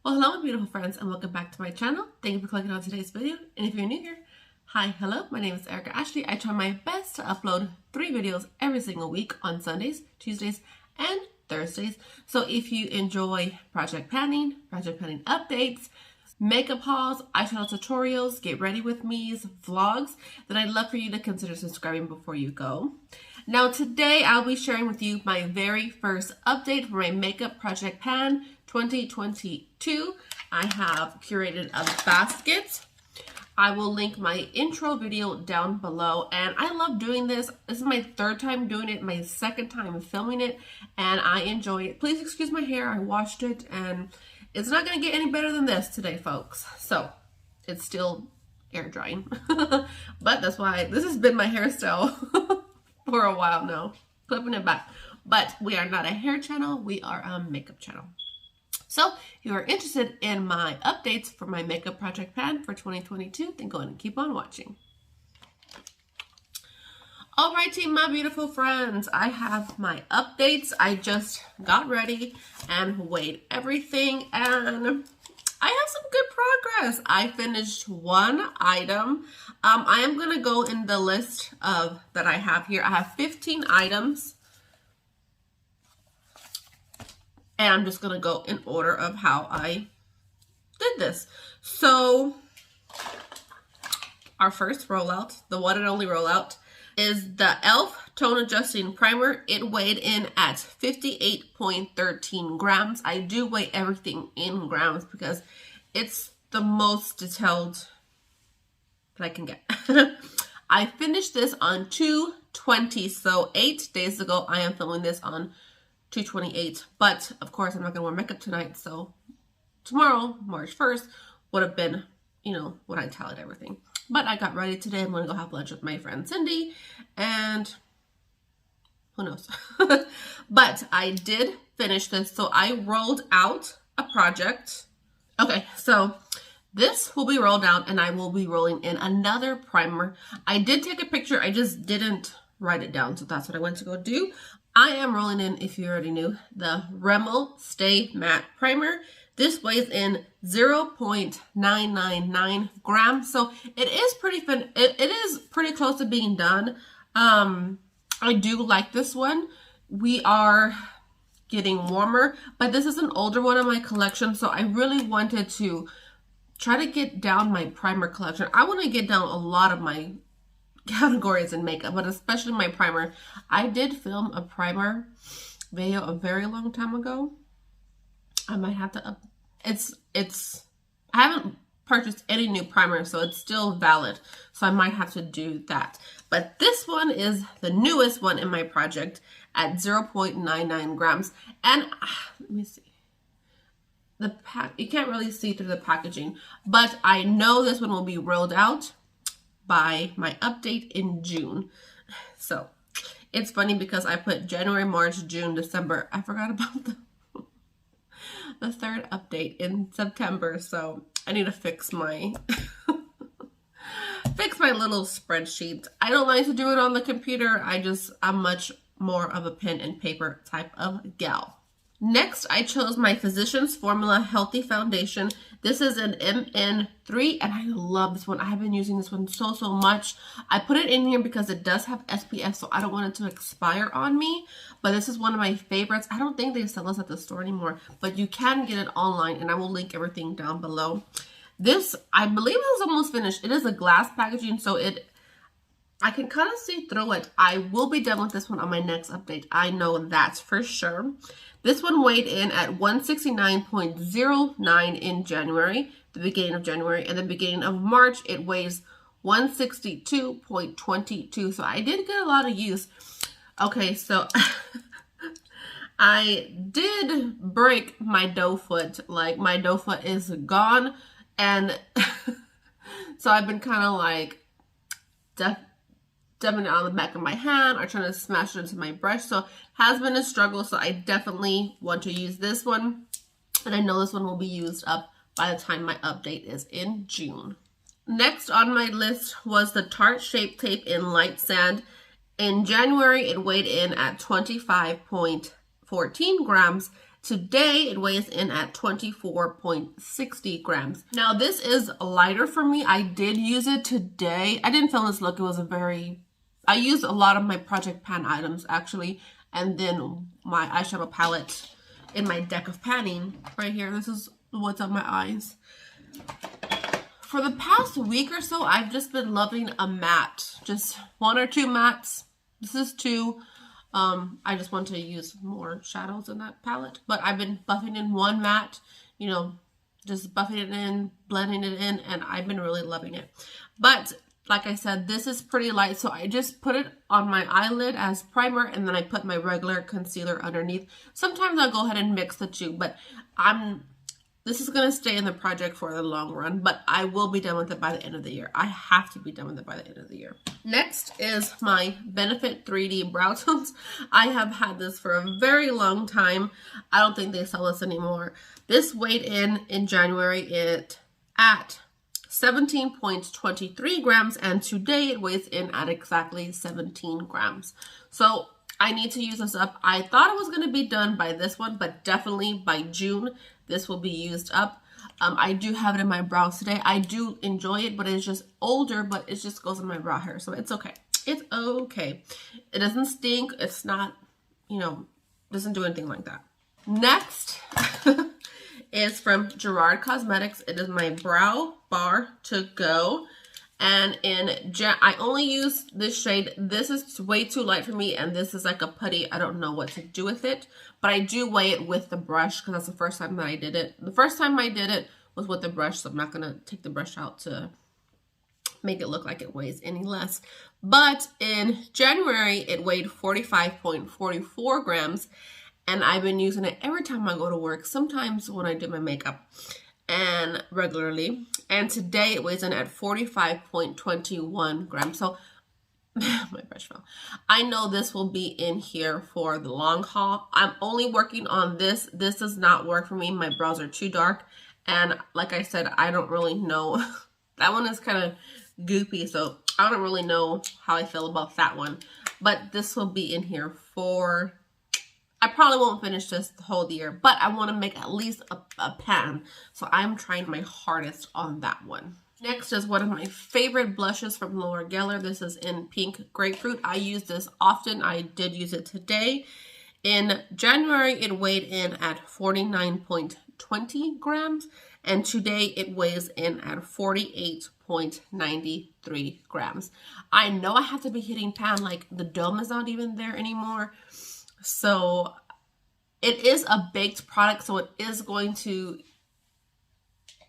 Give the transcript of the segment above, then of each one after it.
Well, hello, my beautiful friends, and welcome back to my channel. Thank you for clicking on today's video. And if you're new here, hi, hello, my name is Erica Ashley. I try my best to upload 3 videos every single week on Sundays, Tuesdays, and Thursdays. So if you enjoy project planning updates, makeup hauls, eyeshadow tutorials, get ready with me's, vlogs, then I'd love for you to consider subscribing before you go. Now today I'll be sharing with you my very first update for my makeup project pan 2022. I have curated a basket. I will link my intro video down below, and I love doing this. This is my 3rd time doing it, my 2nd time filming it, and I enjoy it. Please excuse my hair, I washed it, and it's not going to get any better than this today, folks. So, it's still air drying. But that's why this has been my hairstyle for a while now. Clipping it back. But we are not a hair channel, we are a makeup channel. So, if you are interested in my updates for my makeup project pan for 2022, then go ahead and keep on watching. Alrighty, my beautiful friends, I have my updates. I just got ready and weighed everything, and I have some good progress. I finished 1 item. I am going to go in the list that I have here. I have 15 items. And I'm just going to go in order of how I did this. So, our first rollout, the one and only rollout, is the e.l.f. Tone Adjusting Primer. It weighed in at 58.13 grams. I do weigh everything in grams because it's the most detailed that I can get. I finished this on 2/20, so 8 days ago. I am filming this on 2/28, but of course I'm not gonna wear makeup tonight, so tomorrow, March 1st, would have been, when I tallied everything. But I got ready today. I'm gonna go have lunch with my friend Cindy, and who knows. But I did finish this, so I rolled out a project. Okay, so this will be rolled out, and I will be rolling in another primer. I did take a picture, I just didn't write it down, so that's what I went to go do. I am rolling in, if you already knew, the Rimmel Stay Matte Primer. This weighs in 0.999 grams, so it is it is pretty close to being done. I do like this one. We are getting warmer, but this is an older one in my collection, so I really wanted to try to get down my primer collection. I want to get down a lot of my categories in makeup, but especially my primer. I did film a primer video a very long time ago. I might have to I haven't purchased any new primer, so it's still valid, so I might have to do that. But this one is the newest one in my project at 0.99 grams, and let me see, you can't really see through the packaging, but I know this one will be rolled out by my update in June. So it's funny because I put January, March, June, December. I forgot about the 3rd update in September, so I need to fix my little spreadsheet. I don't like to do it on the computer. I'm much more of a pen and paper type of gal. Next, I chose my Physicians Formula Healthy Foundation. This is an MN3, and I love this one. I have been using this one so much. I put it in here because it does have SPF, so I don't want it to expire on me. But this is one of my favorites. I don't think they sell this at the store anymore, but you can get it online, and I will link everything down below. This, I believe, is almost finished. It is a glass packaging, so I can kind of see through it. I will be done with this one on my next update. I know that's for sure. This one weighed in at 169.09 in January, the beginning of January, and the beginning of March, it weighs 162.22. So I did get a lot of use. Okay, so I did break my doe foot. Like, my doe foot is gone, and so I've been kind of like dabbing it on the back of my hand or trying to smash it into my brush. So it has been a struggle, so I definitely want to use this one, and I know this one will be used up by the time my update is in June. Next on my list was the Tarte Shape Tape in Light Sand. In January, it weighed in at 25.14 grams. Today, it weighs in at 24.60 grams. Now, this is lighter for me. I did use it today. I didn't film this look. It was I used a lot of my project pan items, actually, and then my eyeshadow palette in my deck of panning right here. This is what's on my eyes. For the past week or so, I've just been loving a matte. Just 1 or 2 mattes. This is 2. I just want to use more shadows in that palette. But I've been buffing in 1 matte, you know, just buffing it in, blending it in, and I've been really loving it. But like I said, this is pretty light, so I just put it on my eyelid as primer, and then I put my regular concealer underneath. Sometimes I'll go ahead and mix the two, but this is going to stay in the project for the long run, but I will be done with it by the end of the year. I have to be done with it by the end of the year. Next is my Benefit 3D Brow Tones. I have had this for a very long time. I don't think they sell this anymore. This weighed in January at 17.23 grams, and today it weighs in at exactly 17 grams. So I need to use this up. I thought it was going to be done by this one, but definitely by June, this will be used up. I do have it in my brows today. I do enjoy it, but it's just older, but it just goes in my brow hair, so it's okay. It's okay. It doesn't stink. It's not, you know, doesn't do anything like that. Next is from Gerard Cosmetics. It is my Brow Bar to Go. And I only use this shade. This is way too light for me, and this is like a putty. I don't know what to do with it, but I do weigh it with the brush because that's the first time that I did it. The first time I did it was with the brush, so I'm not going to take the brush out to make it look like it weighs any less. But in January, it weighed 45.44 grams, and I've been using it every time I go to work, sometimes when I do my makeup, and regularly. And today it weighs in at 45.21 grams. So my brush fell. I know this will be in here for the long haul. I'm only working on this. This does not work for me. My brows are too dark. And like I said, I don't really know. That one is kind of goopy, so I don't really know how I feel about that one. But this will be in here for... I probably won't finish this the whole year, but I want to make at least a pan. So I'm trying my hardest on that one. Next is one of my favorite blushes from Laura Geller. This is in Pink Grapefruit. I use this often. I did use it today. In January, it weighed in at 49.20 grams. And today it weighs in at 48.93 grams. I know I have to be hitting pan, like the dome is not even there anymore. So it is a baked product, so it is going to,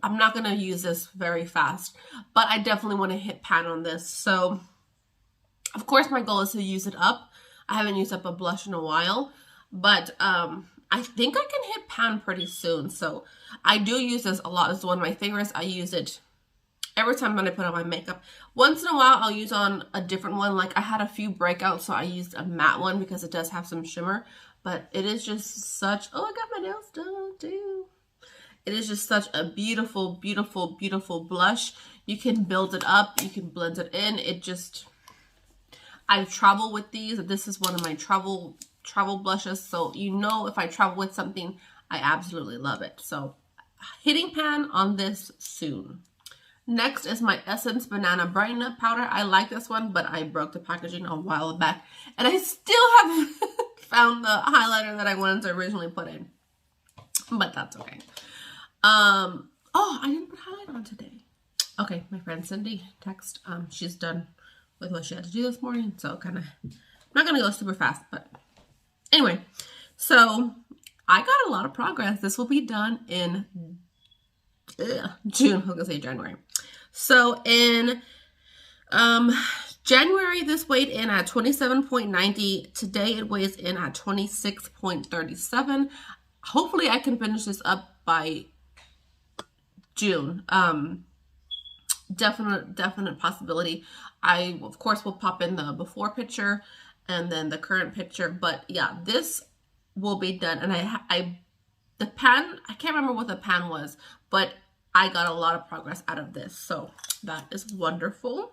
I'm not going to use this very fast, but I definitely want to hit pan on this. So of course my goal is to use it up. I haven't used up a blush in a while, but I think I can hit pan pretty soon. So I do use this a lot. It's one of my favorites. I use it every time that I put on my makeup. Once in a while, I'll use on a different one. Like I had a few breakouts, so I used a matte one because it does have some shimmer. But it is just such, oh, I got my nails done too. It is just such a beautiful, beautiful, beautiful blush. You can build it up. You can blend it in. It just, I travel with these. This is one of my travel blushes. So you know if I travel with something, I absolutely love it. So hitting pan on this soon. Next is my Essence Banana Brighten Up Powder. I like this one, but I broke the packaging a while back. And I still haven't found the highlighter that I wanted to originally put in. But that's okay. Oh, I didn't put highlight on today. Okay, my friend Cindy text. She's done with what she had to do this morning. So kind of, I'm not going to go super fast. But anyway, so I got a lot of progress. This will be done in June. I was going to say January. So in January, this weighed in at 27.90. Today, it weighs in at 26.37. Hopefully, I can finish this up by June. Definite possibility. I, of course, will pop in the before picture and then the current picture. But yeah, this will be done. And the pan, I can't remember what the pan was, but I got a lot of progress out of this. So that is wonderful.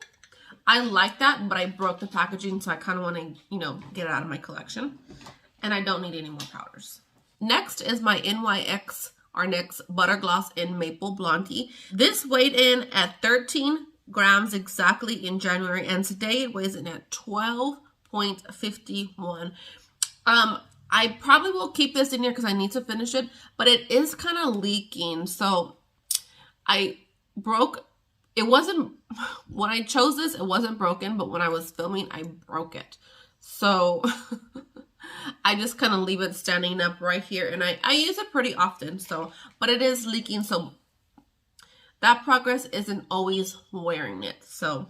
I like that, but I broke the packaging, so I kind of want to, you know, get it out of my collection. And I don't need any more powders. Next is my NYX Our Butter Gloss in Maple Blondie. This weighed in at 13 grams exactly in January, and today it weighs in at 12.51. I probably will keep this in here because I need to finish it, but it is kind of leaking. So I broke, it wasn't, when I chose this, it wasn't broken, but when I was filming, I broke it. So I just kind of leave it standing up right here, and I use it pretty often, so, but it is leaking, so that progress isn't always wearing it. So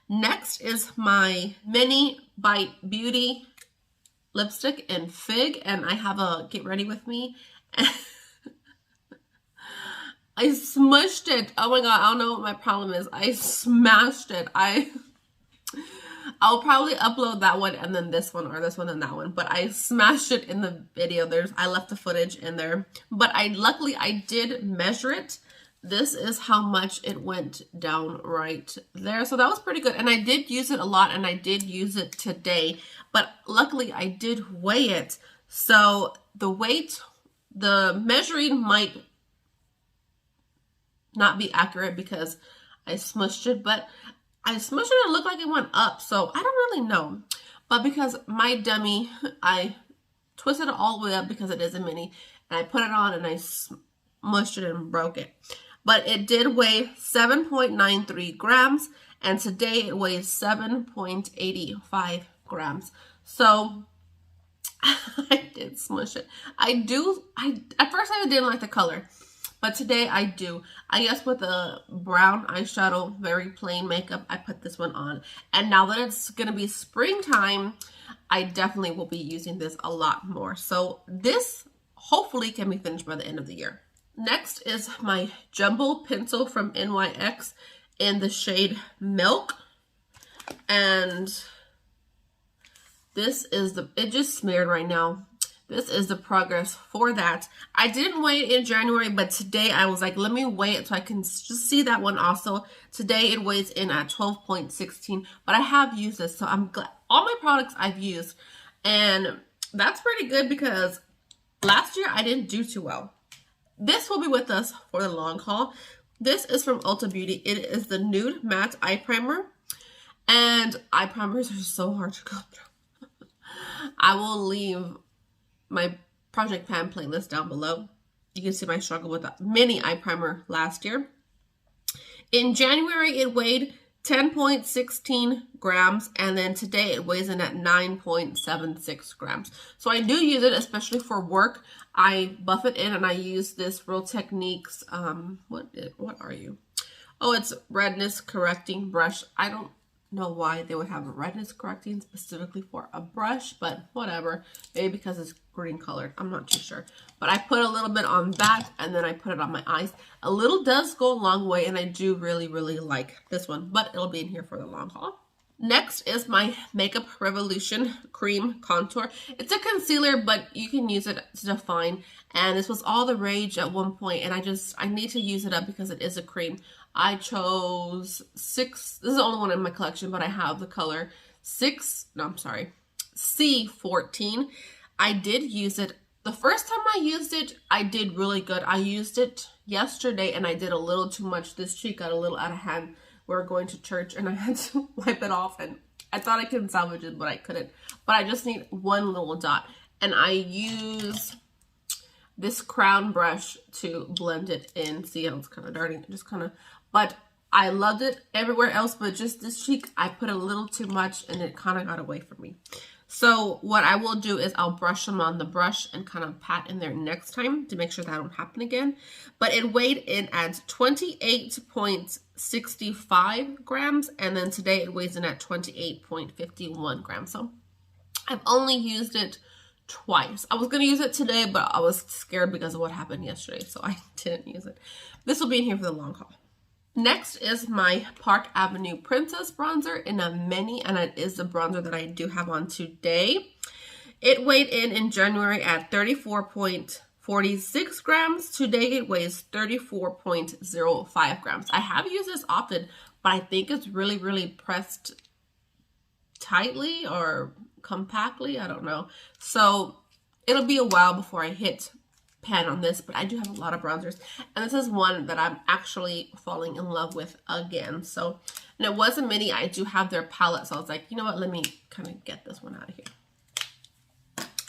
next is my Mini Bite Beauty lipstick in Fig, and I have a Get Ready With Me. I smushed it. Oh my god, I don't know what my problem is. I smashed it. I'll probably upload that one and then this one, or this one and that one, but I smashed it in the video. I left the footage in there, but luckily I did measure it. This is how much it went down right there. So that was pretty good. And I did use it a lot, and I did use it today, but luckily I did weigh it. So the weight, the measuring might not be accurate because I smushed it, but I smushed it and it looked like it went up. So I don't really know. But because my dummy, I twisted it all the way up because it is a mini, and I put it on and I smushed it and broke it. But it did weigh 7.93 grams, and today it weighs 7.85 grams. So I did smush it. At first I didn't like the color, but today I do. I guess with a brown eyeshadow, very plain makeup, I put this one on. And now that it's gonna be springtime, I definitely will be using this a lot more. So this hopefully can be finished by the end of the year. Next is my Jumbo Pencil from NYX in the shade Milk. And this is it just smeared right now. This is the progress for that. I didn't weigh it in January, but today I was like, let me weigh it so I can just see that one also. Today it weighs in at 12.16, but I have used this, so I'm glad. All my products I've used, and that's pretty good because last year I didn't do too well. This will be with us for the long haul. This is from Ulta Beauty. It is the Nude Matte Eye Primer, and eye primers are so hard to go through. I will leave my Project Pan playlist down below. You can see my struggle with a mini eye primer last year. In January, it weighed 10.16 grams, and then today it weighs in at 9.76 grams. So I do use it, especially for work. I buff it in, and I use this Real Techniques, what are you? Oh, it's redness correcting brush. I don't know why they would have a redness correcting specifically for a brush, but whatever. Maybe because it's green colored. I'm not too sure. But I put a little bit on that, and then I put it on my eyes. A little does go a long way, and I do really, really like this one, but it'll be in here for the long haul. Next is my Makeup Revolution Cream Contour. It's a concealer, but you can use it to define. And this was all the rage at one point, and I need to use it up because it is a cream. I chose 6. This is the only one in my collection, but I have the color C14. I did use it. The first time I used it, I did really good. I used it yesterday, and I did a little too much. This cheek got a little out of hand. We were going to church, and I had to wipe it off, and I thought I could salvage it, but I couldn't. But I just need one little dot, and I use this crown brush to blend it in. See how it's kind of dirty, just kind of, but I loved it everywhere else, but just this cheek, I put a little too much, and it kind of got away from me. So what I will do is I'll brush them on the brush and kind of pat in there next time to make sure that won't happen again. But it weighed in at 28.65 grams, and then today it weighs in at 28.51 grams. So I've only used it twice. I was going to use it today, but I was scared because of what happened yesterday, so I didn't use it. This will be in here for the long haul. Next is my Park Avenue Princess bronzer in a mini, and it is the bronzer that I do have on today. It weighed in January at 34.46 grams. Today it weighs 34.05 grams. I have used this often, but I think it's really, really pressed tightly or compactly. I don't know. So it'll be a while before I hit pan on this, but I do have a lot of bronzers, and this is one that I'm actually falling in love with again. So, and it was a mini. I do have their palette, so I was like, you know what, let me kind of get this one out of here.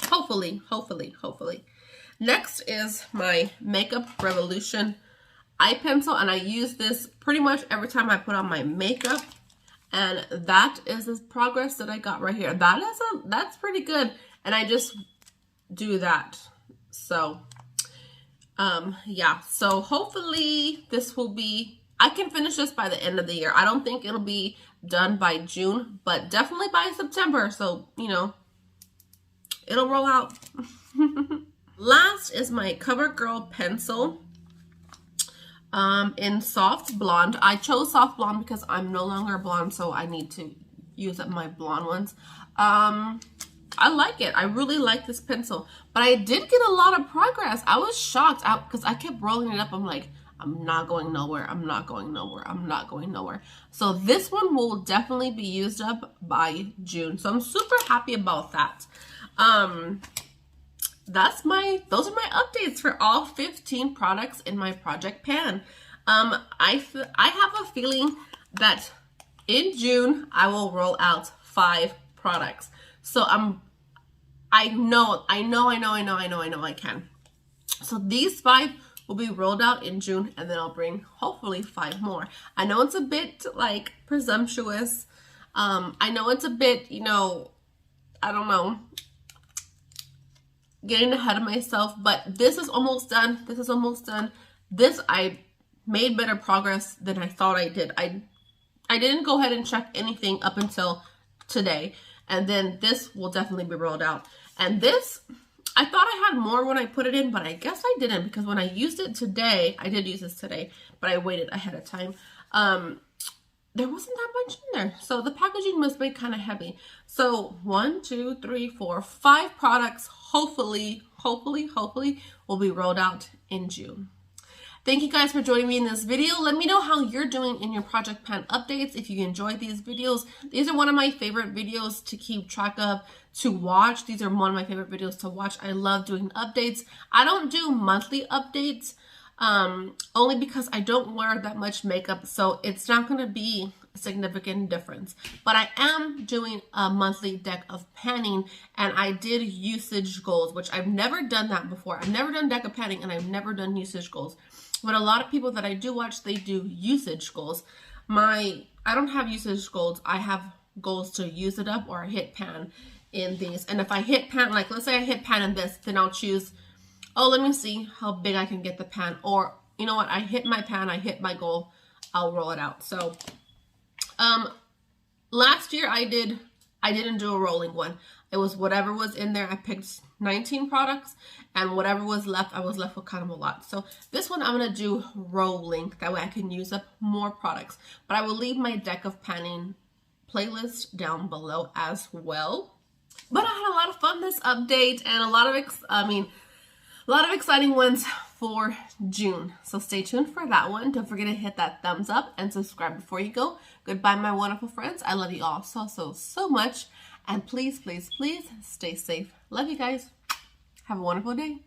Hopefully. Next is my Makeup Revolution eye pencil, and I use this pretty much every time I put on my makeup, and that is the progress that I got right here. That's pretty good, and I just do that. So yeah, so hopefully this will be, I can finish this by the end of the year. I don't think it'll be done by June, but definitely by September. So, you know, it'll roll out. Last is my CoverGirl pencil in soft blonde. I chose soft blonde because I'm no longer blonde, so I need to use up my blonde ones. I like it. I really like this pencil, but I did get a lot of progress. I was shocked because I kept rolling it up. I'm like, I'm not going nowhere. I'm not going nowhere. I'm not going nowhere. So this one will definitely be used up by June. So I'm super happy about that. Those are my updates for all 15 products in my project pan. I have a feeling that in June I will roll out 5 products. So I know I can. So these 5 will be rolled out in June, and then I'll bring hopefully 5 more. I know it's a bit like presumptuous. I know it's a bit, you know, I don't know, getting ahead of myself, but this is almost done. This is almost done. This, I made better progress than I thought I did. I didn't go ahead and check anything up until today. And then this will definitely be rolled out. And this, I thought I had more when I put it in, but I guess I didn't, because when I used it today, I did use this today, but I waited ahead of time. There wasn't that much in there. So the packaging must be kind of heavy. So 1, 2, 3, 4, 5 products, hopefully will be rolled out in June. Thank you guys for joining me in this video. Let me know how you're doing in your project pan updates. If you enjoyed these videos, these are one of my favorite videos to keep track of, to watch. These are one of my favorite videos to watch. I love doing updates. I don't do monthly updates only because I don't wear that much makeup, so it's not going to be a significant difference. But I am doing a monthly deck of panning, and I did usage goals, which I've never done that before. I've never done deck of panning, and I've never done usage goals. But a lot of people that I do watch, they do usage goals. I don't have usage goals. I have goals to use it up or hit pan in these. And if I hit pan, like let's say I hit pan in this, then I'll choose, oh, let me see how big I can get the pan. Or, you know what, I hit my pan, I hit my goal, I'll roll it out. So, last year I didn't do a rolling one. It was whatever was in there. I picked 19 products, and whatever was left, I was left with kind of a lot. So this one I'm going to do rolling. That way I can use up more products. But I will leave my deck of panning playlist down below as well. But I had a lot of fun this update, and a lot of exciting ones for June. So stay tuned for that one. Don't forget to hit that thumbs up and subscribe before you go. Goodbye, my wonderful friends. I love you all so much. And please stay safe. Love you guys. Have a wonderful day.